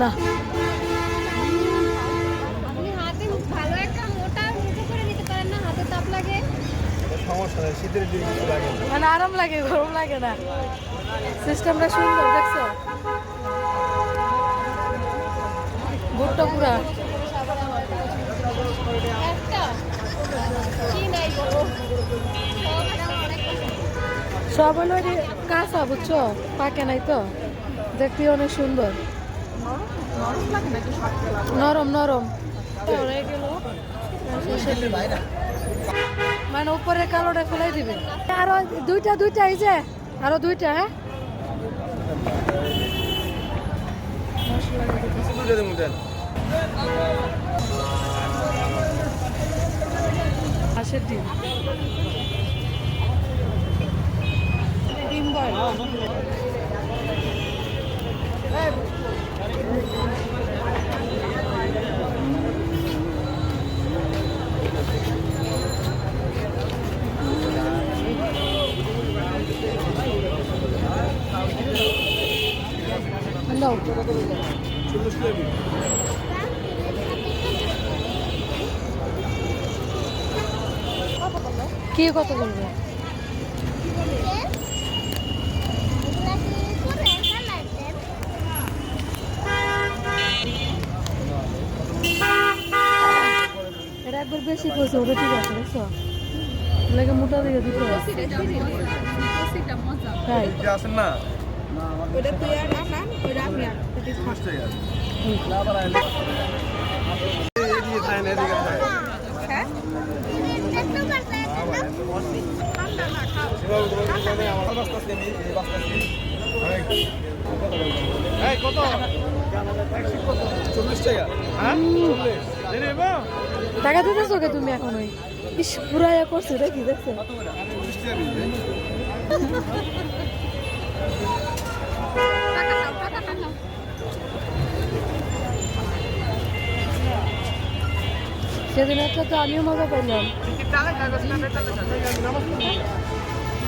না আপনি হাতে ভালো একটা মোটা মুঠো করে নিতে পারেন না, হাতে তাপ লাগে। সমস্যা নেই, শীতের দিন কিছু লাগে না। মানে আরাম লাগে, গরম লাগে না। সিস্টেমটা সুন্দর, দেখছো? ভুট্টা পুরা একটা কি নাই বলো, সব হলো কাঁচা, বুঝছো? পাকে নাই তো, দেখতে অনেক সুন্দর। নরম নরম হয়ে গেল, মানে উপরে কালোটা ফেলাই দিবে। আরো দুইটা দুইটা, এই যে আরো দুইটা। হ্যাঁ, হাঁসের ডিম, ডিম বয়। হ্যালো, কি কত বলবে? এটা একবার বেশি করছে, ওটা ঠিক আছে, দেখছো? লাগে মোটা দিকে দিতে তাই। আসেন না ওটা তুই আর না, ওটা আমি আর এদিকে খায় না, এদিকে খায়। হ্যাঁ এই কত? 40 টাকা। হ্যাঁ 40 এই রে বাবা, টাকা দিতেছো কে তুমি এখন? ওই ইস পুরাইয়া করছে দেখি, দেখছো? 40 টাকা দিবে। টাকা দাও, টাকা দাও। সেদিন একটা তো আমিও মজা পাইলাম।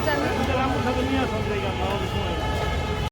জানি